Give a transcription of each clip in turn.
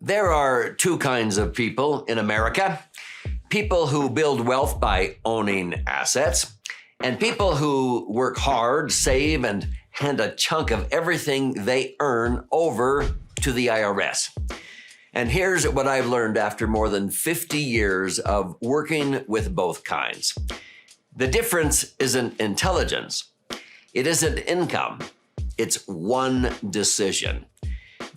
There are two kinds of people in America. People who build wealth by owning assets, and people who work hard, save, and hand a chunk of everything they earn over to the IRS. And here's what I've learned after more than 50 years of working with both kinds. The difference isn't intelligence. It isn't income. It's one decision.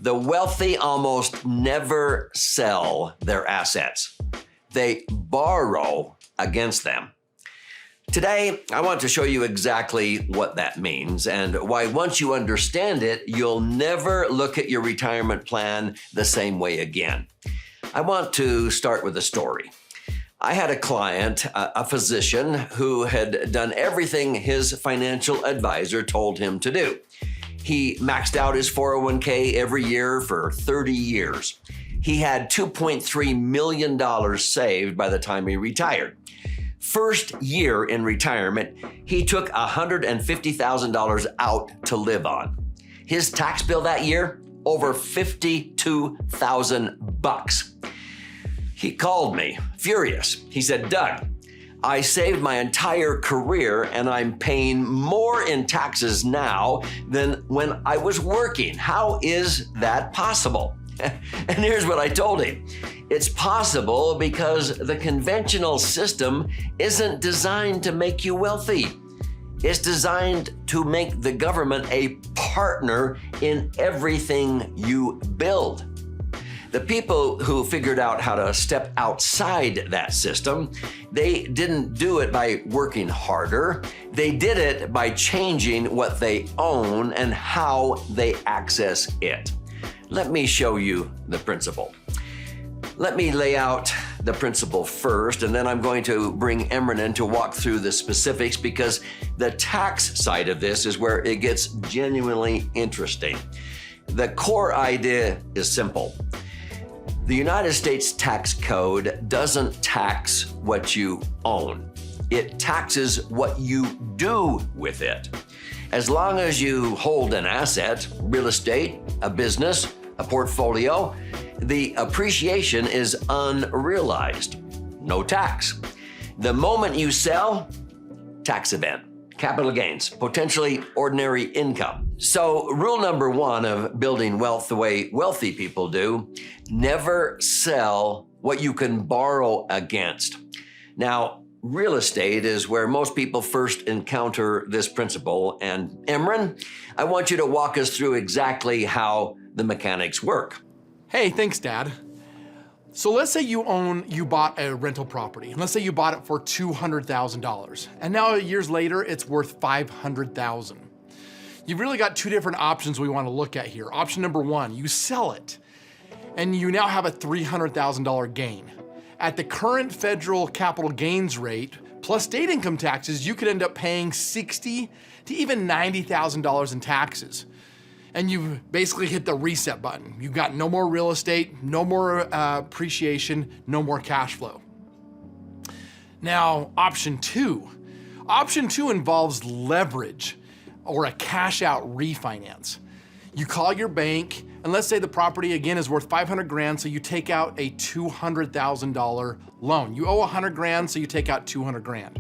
The wealthy almost never sell their assets. They borrow against them. Today, I want to show you exactly what that means and why once you understand it, you'll never look at your retirement plan the same way again. I want to start with a story. I had a client, a physician, who had done everything his financial advisor told him to do. He maxed out his 401k every year for 30 years. He had $2.3 million saved by the time he retired. First year in retirement, he took $150,000 out to live on. His tax bill that year, over $52,000. He called me, furious. He said, "Doug, I saved my entire career and I'm paying more in taxes now than when I was working. How is that possible?" And here's what I told him. It's possible because the conventional system isn't designed to make you wealthy. It's designed to make the government a partner in everything you build. The people who figured out how to step outside that system, they didn't do it by working harder. They did it by changing what they own and how they access it. Let me show you the principle. Let me lay out the principle first, and then I'm going to bring Emran in to walk through the specifics because the tax side of this is where it gets genuinely interesting. The core idea is simple. The United States tax code doesn't tax what you own. It taxes what you do with it. As long as you hold an asset, real estate, a business, a portfolio, the appreciation is unrealized. No tax. The moment you sell, tax event, capital gains, potentially ordinary income. So rule number one of building wealth the way wealthy people do, never sell what you can borrow against. Now, real estate is where most people first encounter this principle. And Emran, I want you to walk us through exactly how the mechanics work. Hey, thanks, Dad. So let's say you bought a rental property. Let's say you bought it for $200,000. And now years later, it's worth $500,000. You've really got two different options we want to look at here. Option number one, you sell it and you now have a $300,000 gain. At the current federal capital gains rate, plus state income taxes, you could end up paying $60,000 to even $90,000 in taxes. And you've basically hit the reset button. You've got no more real estate, no more appreciation, no more cash flow. Now, option two involves leverage or a cash out refinance. You call your bank, and let's say the property again is worth 500 grand, so you take out a $200,000 loan. You owe 100 grand, so you take out 200 grand.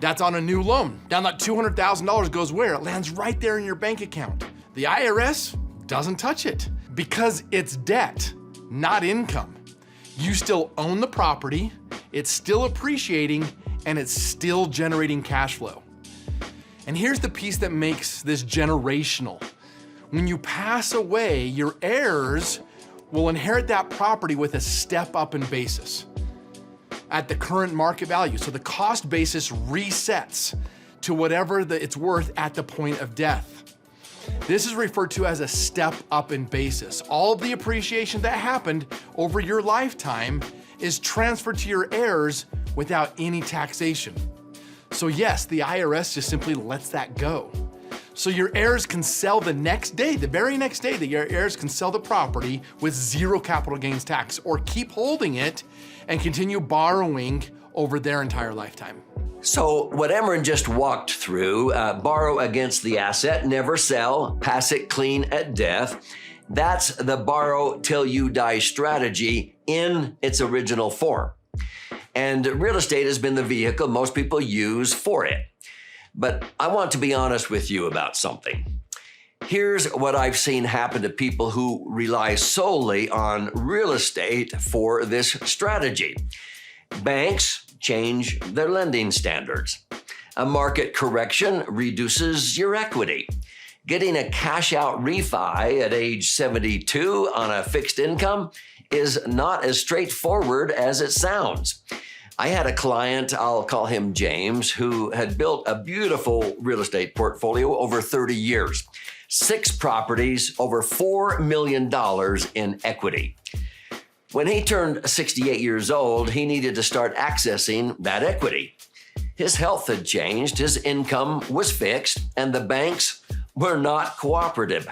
That's on a new loan. Now that $200,000 goes where? It lands right there in your bank account. The IRS doesn't touch it because it's debt, not income. You still own the property, it's still appreciating, and it's still generating cash flow. And here's the piece that makes this generational. When you pass away, your heirs will inherit that property with a step up in basis at the current market value. So the cost basis resets to whatever it's worth at the point of death. This is referred to as a step up in basis. All of the appreciation that happened over your lifetime is transferred to your heirs without any taxation. So yes, the IRS just simply lets that go. So your heirs can sell the next day, the very next day, that your heirs can sell the property with zero capital gains tax, or keep holding it and continue borrowing over their entire lifetime. So what Emran just walked through, borrow against the asset, never sell, pass it clean at death. That's the borrow till you die strategy in its original form. And real estate has been the vehicle most people use for it. But I want to be honest with you about something. Here's what I've seen happen to people who rely solely on real estate for this strategy. Banks change their lending standards. A market correction reduces your equity. Getting a cash out refi at age 72 on a fixed income is not as straightforward as it sounds. I had a client, I'll call him James, who had built a beautiful real estate portfolio over 30 years. 6 properties, over $4 million in equity. When he turned 68 years old, he needed to start accessing that equity. His health had changed, his income was fixed, and the banks were not cooperative.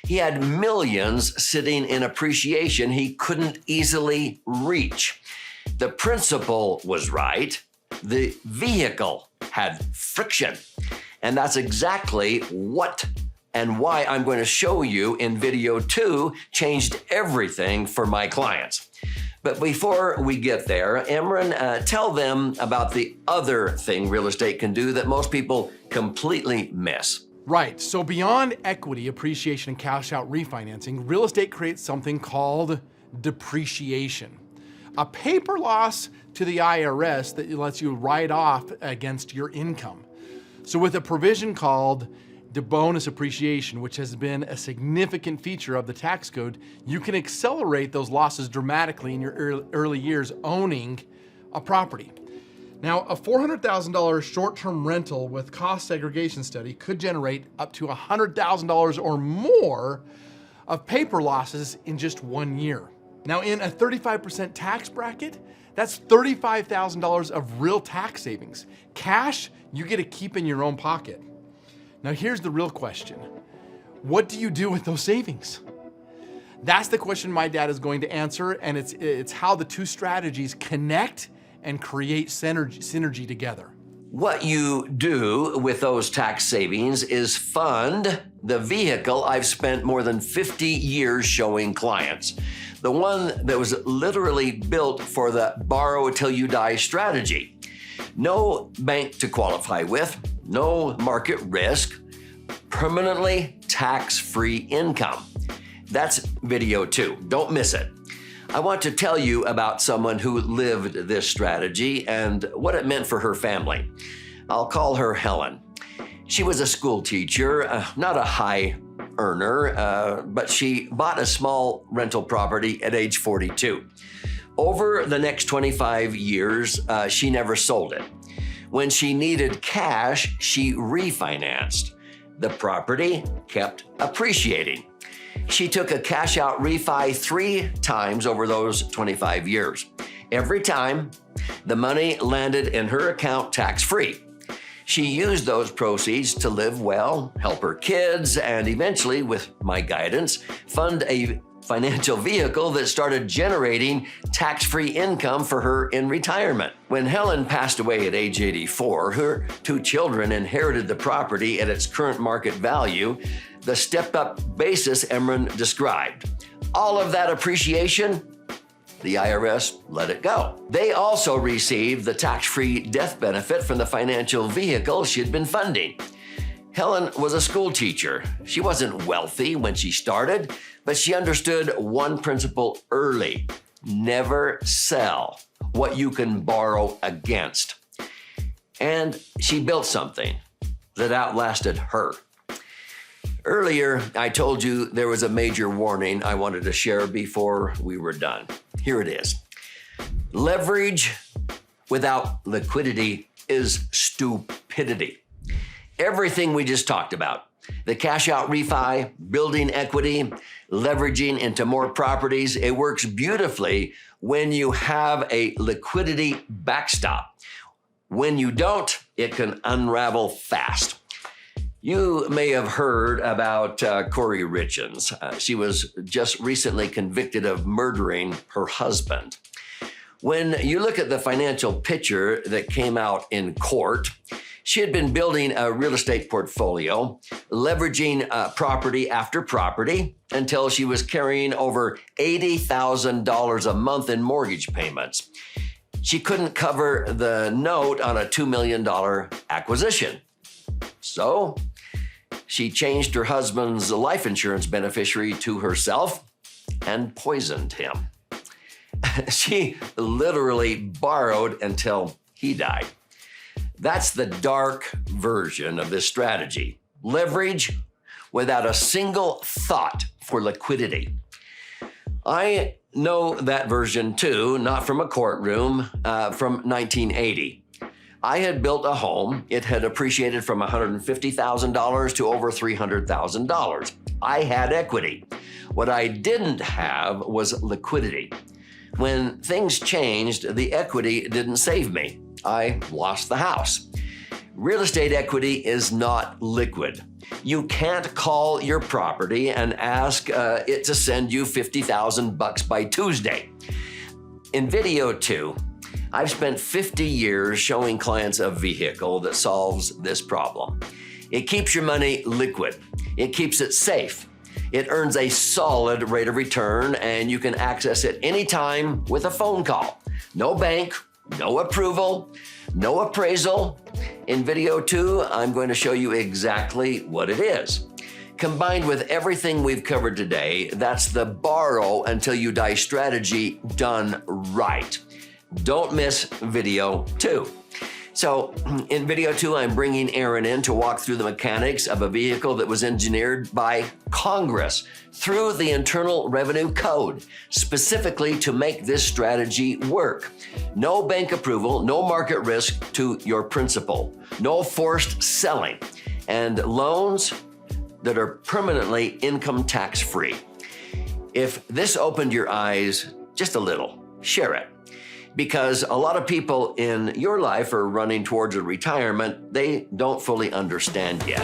He had millions sitting in appreciation he couldn't easily reach. The principle was right. The vehicle had friction. And that's exactly what and why I'm going to show you in video 2 changed everything for my clients. But before we get there, Emran, tell them about the other thing real estate can do that most people completely miss. Right, so beyond equity, appreciation, and cash out refinancing, real estate creates something called depreciation. A paper loss to the IRS that lets you write off against your income. So with a provision called the bonus appreciation, which has been a significant feature of the tax code, you can accelerate those losses dramatically in your early years owning a property. Now, a $400,000 short-term rental with cost segregation study could generate up to $100,000 or more of paper losses in just 1 year. Now, in a 35% tax bracket, that's $35,000 of real tax savings. Cash, you get to keep in your own pocket. Now, here's the real question. What do you do with those savings? That's the question my dad is going to answer, and it's how the two strategies connect and create synergy together. What you do with those tax savings is fund the vehicle I've spent more than 50 years showing clients. The one that was literally built for the borrow till you die strategy. No bank to qualify with, no market risk, permanently tax-free income. That's video 2. Don't miss it. I want to tell you about someone who lived this strategy and what it meant for her family. I'll call her Helen. She was a school teacher, not a high earner, but she bought a small rental property at age 42. Over the next 25 years, she never sold it. When she needed cash, she refinanced. The property kept appreciating. She took a cash out refi 3 times over those 25 years. Every time, the money landed in her account tax-free. She used those proceeds to live well, help her kids, and eventually, with my guidance, fund a financial vehicle that started generating tax-free income for her in retirement. When Helen passed away at age 84, her 2 children inherited the property at its current market value, the stepped-up basis Emran described. All of that appreciation, the IRS let it go. They also received the tax-free death benefit from the financial vehicle she'd been funding. Helen was a school teacher. She wasn't wealthy when she started, but she understood one principle early: never sell what you can borrow against. And she built something that outlasted her. Earlier, I told you there was a major warning I wanted to share before we were done. Here it is. Leverage without liquidity is stupidity. Everything we just talked about, the cash out refi, building equity, leveraging into more properties, it works beautifully when you have a liquidity backstop. When you don't, it can unravel fast. You may have heard about Corey Richens. She was just recently convicted of murdering her husband. When you look at the financial picture that came out in court, She had been building a real estate portfolio, leveraging property after property until she was carrying over $80,000 a month in mortgage payments. She couldn't cover the note on a $2 million acquisition. So she changed her husband's life insurance beneficiary to herself and poisoned him. She literally borrowed until he died. That's the dark version of this strategy. Leverage without a single thought for liquidity. I know that version too, not from a courtroom, from 1980. I had built a home. It had appreciated from $150,000 to over $300,000. I had equity. What I didn't have was liquidity. When things changed, the equity didn't save me. I lost the house. Real estate equity is not liquid. You can't call your property and ask it to send you $50,000 by Tuesday. In video 2, I've spent 50 years showing clients a vehicle that solves this problem. It keeps your money liquid. It keeps it safe. It earns a solid rate of return, and you can access it anytime with a phone call. No bank, no approval, no appraisal. In video 2, I'm going to show you exactly what it is. Combined with everything we've covered today, that's the borrow until you die strategy done right. Don't miss video 2. So in video 2, I'm bringing Aaron in to walk through the mechanics of a vehicle that was engineered by Congress through the Internal Revenue Code, specifically to make this strategy work. No bank approval, no market risk to your principal, no forced selling, and loans that are permanently income tax free. If this opened your eyes just a little, share it. Because a lot of people in your life are running towards a retirement they don't fully understand yet.